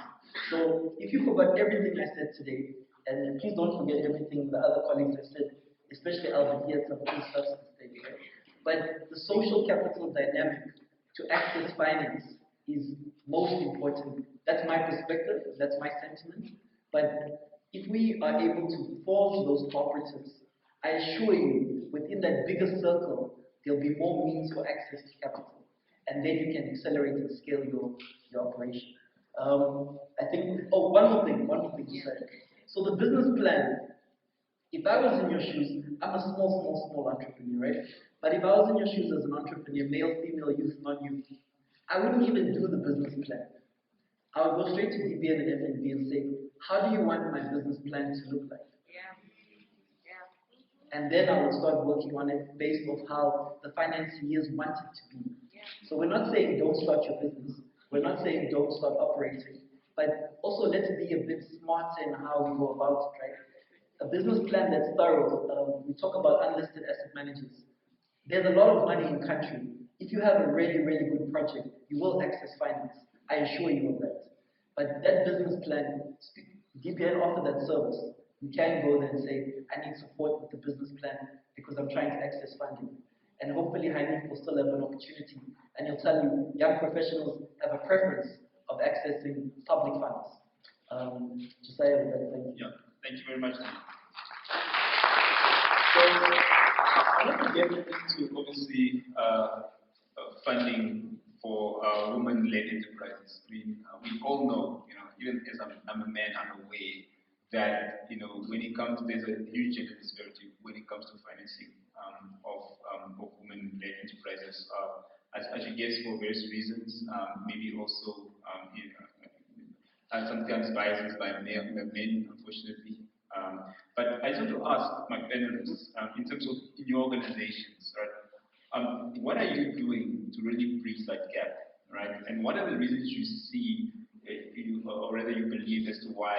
So if you forgot everything I said today, and please don't forget everything the other colleagues have said, especially Albert, he had some cool stuff to say, right? But the social capital dynamic to access finance is most important. That's my perspective, that's my sentiment. But if we are able to forge those cooperatives, I assure you, within that bigger circle, there'll be more means for access to capital. And then you can accelerate and scale your operation. I think, one more thing to say. So the business plan, if I was in your shoes, I'm a small entrepreneur, right? But if I was in your shoes as an entrepreneur, male, female, youth, non-youth, I wouldn't even do the business plan. I would go straight to DBN and FNB and say, how do you want my business plan to look like? And then I would start working on it based on how the financiers want it to be. So we're not saying don't start your business. We're not saying don't start operating. But also let's be a bit smarter in how we go about it, right? A business plan that's thorough. We talk about unlisted asset managers. There's a lot of money in country. If you have a really, really good project, you will access finance. I assure you of that. But that business plan, DPN offer that service. You can go there and say, I need support with the business plan because I'm trying to access funding. And hopefully Henrich will still have an opportunity and he'll tell you young professionals have a preference of accessing public funds. Jesaya, with that, thank you. Yeah, thank you very much. So, I want to get into obviously funding for women-led enterprises. I mean, we all know, even as I'm a man, I'm aware that, when it comes, there's a huge gender disparity when it comes to financing of women-led enterprises. I should guess for various reasons, maybe also sometimes biases by men, unfortunately. But I just want to ask my panelists, in terms of in your organizations, right? What are you doing to really bridge that gap, right? And what are the reasons you see, or rather you believe as to why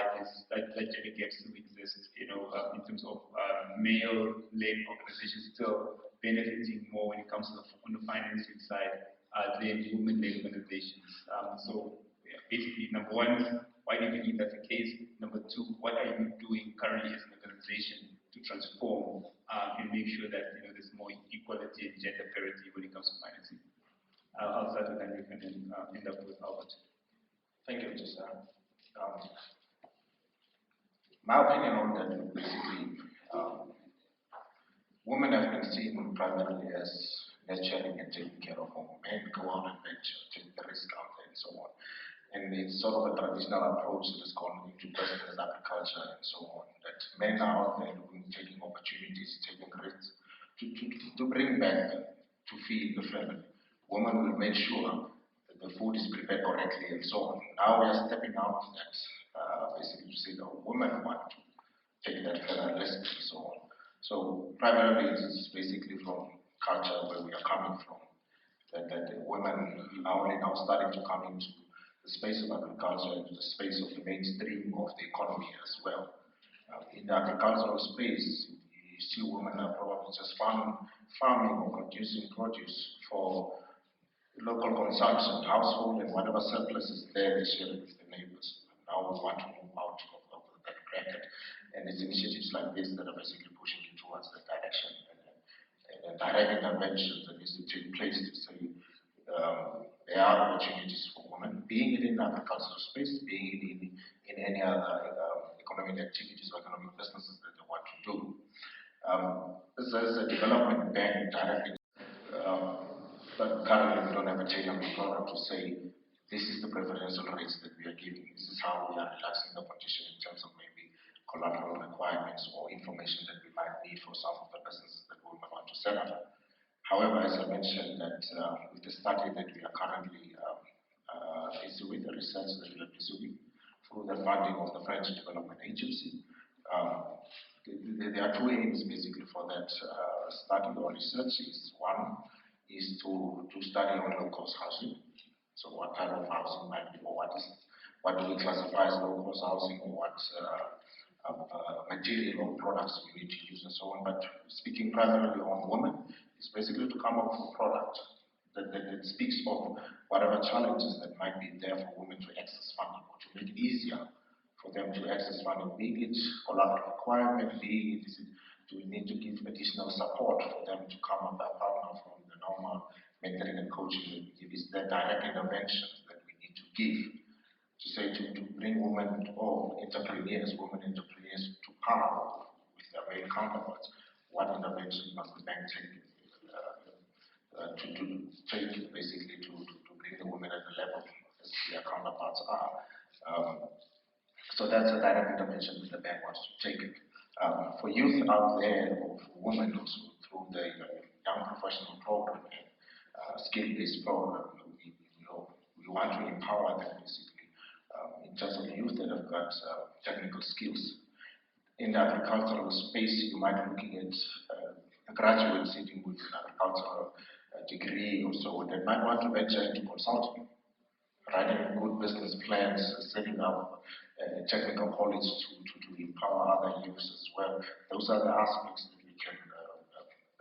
that gender gap still exists, in terms of male-led organizations still benefiting more when it comes to on the financing side than women-led organizations. Basically, number one, why do you believe that's the case? Number two, what are you doing currently as an organization to transform and make sure that there's more equality and gender parity when it comes to financing? I'll start with Henrich and then end up with Albert. Thank you, Jesaya. My opinion on that is basically women have been seen primarily as nurturing and taking care of home. Men go out and venture, take the risk out there and so on. And it's sort of a traditional approach that has gone into business, agriculture, and so on. That men are out there taking opportunities, taking risks to bring back to feed the family. Women will make sure that the food is prepared correctly and so on. Now we are stepping out of that, basically to say that women want to take that further risk and so on. So primarily it's basically from culture where we are coming from, that women are only now starting to come into the space of agriculture, into the space of the mainstream of the economy as well. In the agricultural space, you see women are probably just farming or producing produce for local consumption, household, and whatever surplus is there, they share it with the neighbors. Now we want to move out of that bracket, and it's initiatives like this that are basically pushing you towards that direction, and direct interventions that needs to take place to say there are opportunities for women, being it in the agricultural space, being it in any other economic activities or economic businesses that they want to do. This is a development bank directly, but currently we don't have a tailored program to say this is the preferential rates that we are giving. This is how we are relaxing the condition in terms of maybe collateral requirements or information that we might need for some of the businesses that we might want to set up. However, as I mentioned, that with the study that we are currently busy with, the research that we are busy with, through the funding of the French Development Agency. There are two aims basically for that study or research. One is to study on low-cost housing. So what type of housing might be, or what do we classify as low-cost housing, or what material or products we need to use and so on. But speaking primarily on women, it's basically to come up with a product that speaks of whatever challenges that might be there for women to access funding, or to make it easier for them to access funding, being it collateral requirement, being it do we need to give additional support for them to come up a partner from the normal mentoring and coaching that we give. Is there direct interventions that we need to give to say to bring women or women entrepreneurs to power with their male counterparts? What intervention must the bank take to basically to bring the women at the level as their counterparts are? So that's a direct intervention that the bank wants to take. For youth out there, or for women also, through the young professional program and skill-based program, we want to empower them basically in terms of youth that have got technical skills. In the agricultural space, you might be looking at a graduate sitting with an agricultural degree or so that might want to venture into consulting, writing good business plans, setting up technical college to empower other youths as well. Those are the aspects that we can,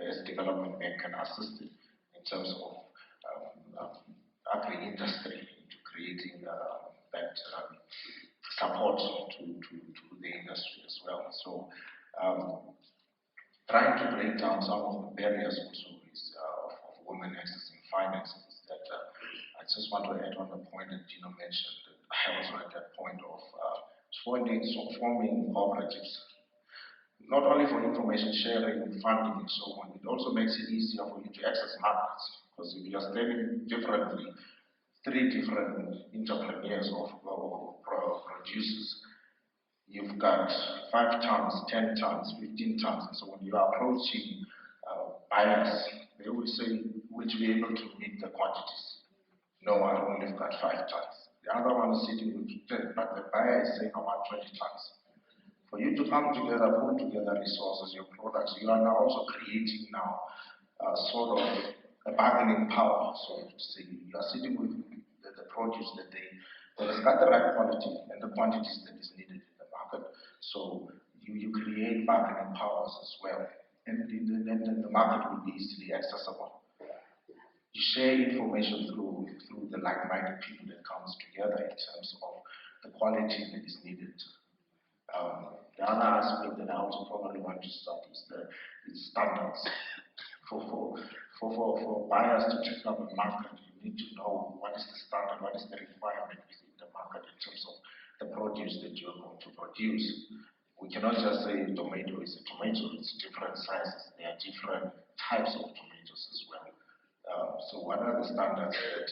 as development bank, can assist in terms of agri-industry, into creating that support to the industry as well. So trying to break down some of the barriers also is of women accessing finances. That I just want to add on the point that Dino mentioned. That I also at that point of forming cooperatives, not only for information sharing, funding, and so on. It also makes it easier for you to access markets, because if you are standing differently, three different entrepreneurs or producers, you've got 5 tons, 10 tons, 15 tons, and so when you are approaching buyers, they will say, would you be able to meet the quantities? No, I only got 5 tons. The other one is sitting with 10, but the buyer is saying, I want 20 tons. For you to come together, pull together resources, your products, you are now also creating now sort of a bargaining power, so to say. You are sitting with the produce that has got the right quality and the quantities that is needed in the market. So you create bargaining powers as well. And then the market will be easily accessible. You share information through the like-minded people that comes together in terms of the quality that is needed. The other aspect that I also probably want to start is the standards. For buyers to take up a market, you need to know what is the standard, what is the requirement within the market in terms of the produce that you're going to produce. We cannot just say tomato is a tomato, it's different sizes, there are different types of tomatoes as well. So what are the standards that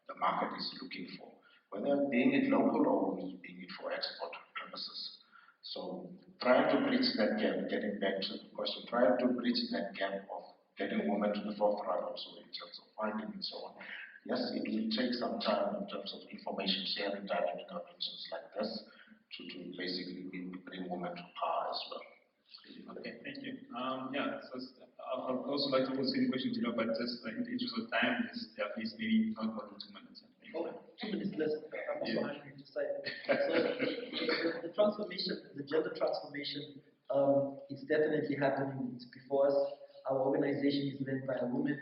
the market is looking for, whether being it local or being it for export purposes? So trying to bridge that gap, getting back to the question, trying to bridge that gap of getting women to the forefront also in terms of finding and so on. Yes, it will take some time in terms of information sharing, direct interventions like this to basically bring women to power as well. Okay, thank you. So I'll also like to pose the same question to you, but just in the interest of time, please maybe not more than 2 minutes. Oh, 2 minutes less. I'm also happy to say. So the transformation, the gender transformation, it's definitely happening. It's before us. Our organization is led by a woman.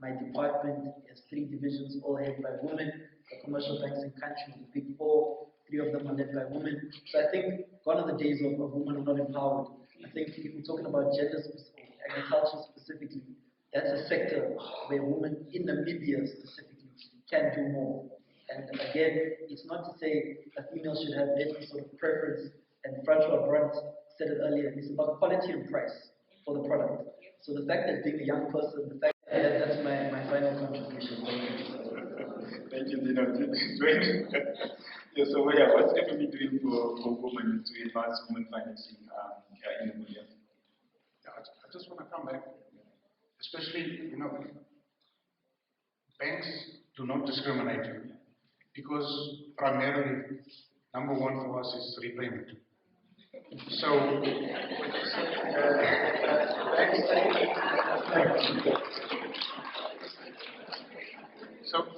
My department has 3 divisions, all headed by women. The commercial banks in country, the big 4, 3 of them are led by women. So I think gone are the days of women are not empowered. I think if we're talking about gender specific, agriculture specifically, that's a sector where women in Namibia specifically can do more. And again, it's not to say a female should have any sort of preference, and Francois Brandt said it earlier, it's about quality and price for the product. So the fact that being a young person, the fact that's my final contribution. Thank you, Dino. Dwaine. So what's FME doing for women to advance women financing in Namibia? I just want to come back, especially, banks do not discriminate. because primarily, number one for us is repayment. So,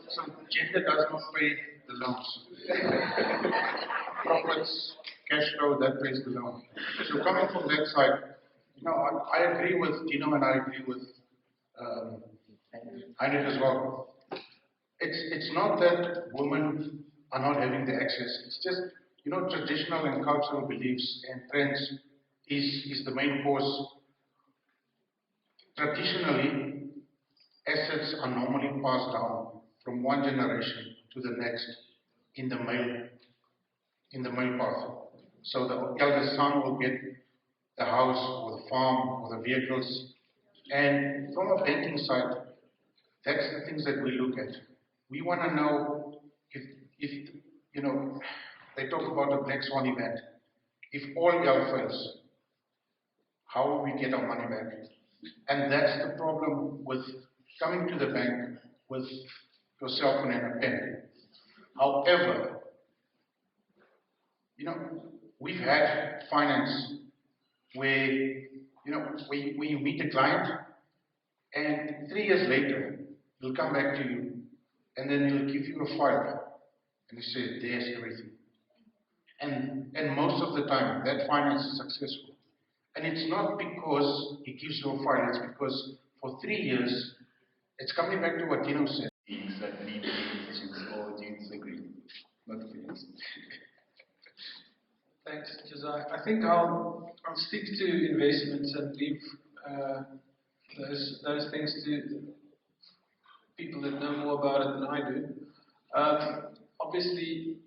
so gender does not pay the loans. Profits, cash flow, that pays the loan. So coming from that side, I agree with Dino and I agree with Henrich as well. It's not that women are not having the access. It's just, traditional and cultural beliefs and trends is the main cause. Traditionally, assets are normally passed down from one generation to the next in the male path. So the eldest son will get the house or the farm or the vehicles. And from a banking side, that's the things that we look at. We want to know if they talk about a black swan event. If all else fails, how will we get our money back? And that's the problem with coming to the bank with your cell phone and a pen. However, we've had finance where, when you meet a client and 3 years later, he'll come back to you and then he'll give you a file and he says, there's everything. And most of the time, that finance is successful. And it's not because he gives you a file, it's because for 3 years, it's coming back to what Dino said. That lead to decisions, or do you disagree? Not please. Thanks, Jesaya. I think I'll stick to investments and leave those things to people that know more about it than I do. Obviously,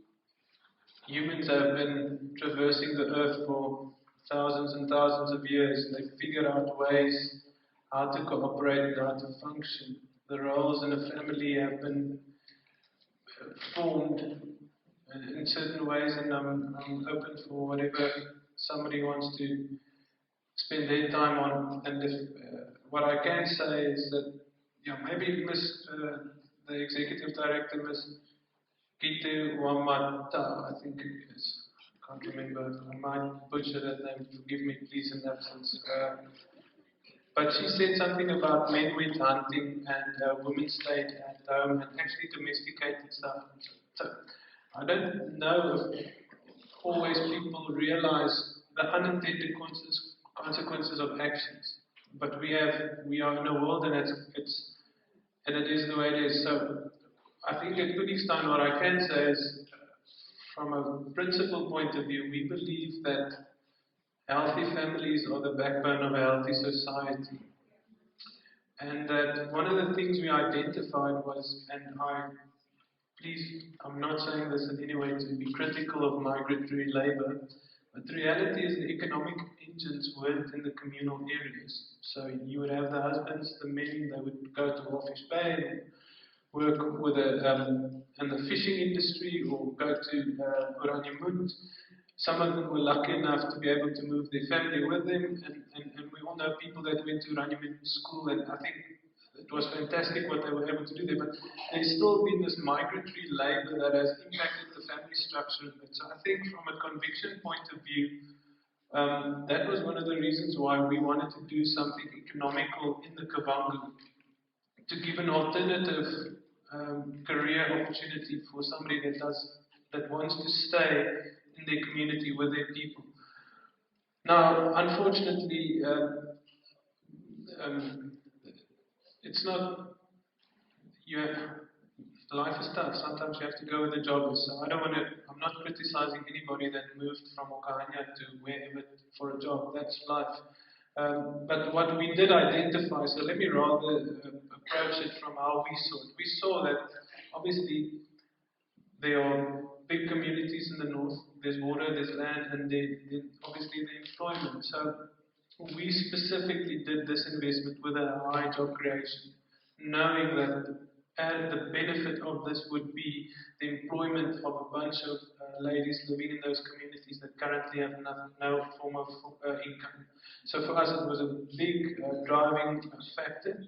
humans have been traversing the earth for thousands and thousands of years. They've figured out ways how to cooperate and how to function. The roles in a family have been formed in certain ways, and I'm open for whatever somebody wants to spend their time on. And if what I can say is that, maybe the executive director, Ms. Kitu Wamata, I think it is. I can't remember. I might butcher that name. Forgive me, please, in absence. But she said something about men went hunting and women stayed at home and actually domesticated stuff. So I don't know if always people realize the unintended consequences of actions. But we are in a world and it is the way it is. So I think at Koningstein, what I can say is, from a principle point of view, we believe that healthy families are the backbone of a healthy society. And that one of the things we identified was, I'm not saying this in any way to be critical of migratory labor, but the reality is the economic engines worked in the communal areas. So you would have the husbands, the men, they would go to Walfish Bay and work with in the fishing industry or go to Oranje. Some of them were lucky enough to be able to move their family with them, and we all know people that went to Oranje school, and I think it was fantastic what they were able to do there, but there's still been this migratory labor that has impacted the family structure. So I think from a conviction point of view, that was one of the reasons why we wanted to do something economical in the Kavango, to give an alternative career opportunity for somebody that wants to stay in their community with their people. Now, unfortunately, it's not. Life is tough. Sometimes you have to go with the job. So I'm not criticizing anybody that moved from Okahanya to wherever for a job. That's life. But what we did identify, so let me rather approach it from how we saw it. We saw that obviously there are big communities in the north, there's water, there's land, and then obviously the employment. So we specifically did this investment with a high job creation, knowing that the benefit of this would be the employment of a bunch of ladies living in those communities that currently have no form of income. So for us it was a big driving factor,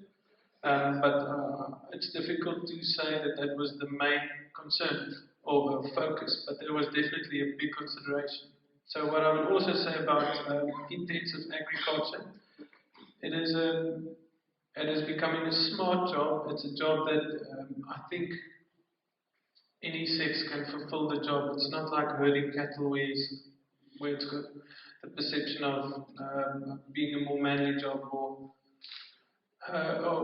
but it's difficult to say that was the main concern. or focus, but it was definitely a big consideration. So what I would also say about intensive agriculture, it is becoming a smart job. It's a job that I think any sex can fulfill the job. It's not like herding cattle where it's got the perception of being a more manly job or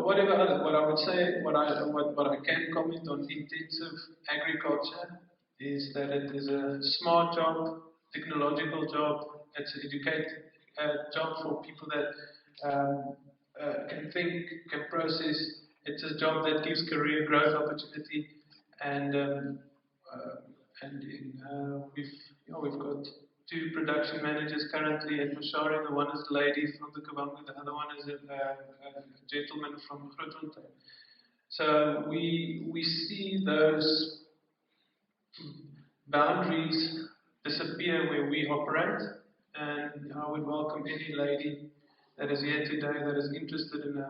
whatever other. What I would say, what I can comment on intensive agriculture is that it is a smart job, technological job. It's an educated job for people that can think, can process. It's a job that gives career growth opportunity, and we've got 2 production managers currently at Mashari. The one is a lady from the Kabanga, the other one is a gentleman from Grootfontein. So we see those boundaries disappear where we operate, and I would welcome any lady that is here today that is interested in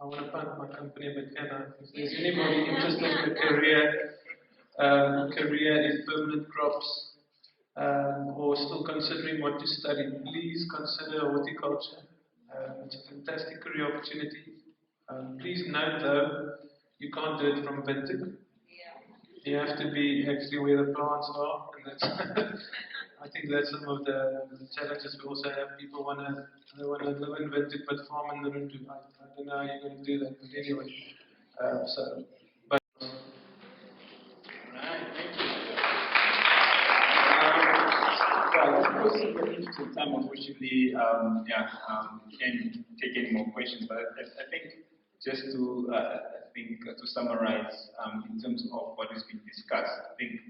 I want to punt my company a bit further. If there's anybody interested in a career in permanent crops, or still considering what to study, please consider horticulture. It's a fantastic career opportunity. Please note though, you can't do it from Windhoek. You have to be actually where the plants are, and that's I think that's some of the challenges we also have. People want to live in Windhoek but farm in the Rundu. I don't know how you're going to do that, but anyway. Right, thank you. Well, of course, in the interest of time, unfortunately, can't take any more questions. But I think just to to summarize, in terms of what has been discussed, I think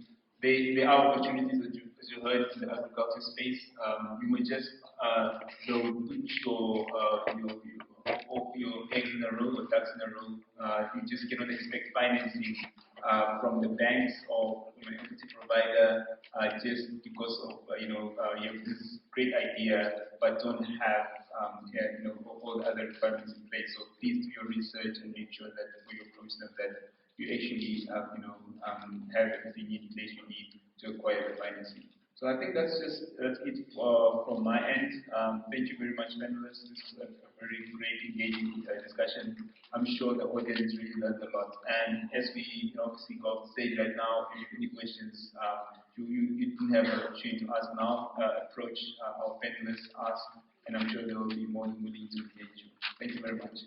there are opportunities as you heard in the agriculture space. You may just put your eggs in a row or ducks in a row. You just cannot expect financing from the banks or from an equity provider just because of you have this great idea but don't have all the other requirements in place. So please do your research and make sure that when you approach them that you actually have everything in place you need to acquire the financing. So I think that's it from my end. Thank you very much, panelists. This was a very great, engaging discussion. I'm sure the audience really learned a lot. And as we obviously go off the stage right now, if you have any questions, you can have an opportunity to ask now. Approach our panelists, ask, and I'm sure they will be more than willing to engage you. Thank you very much.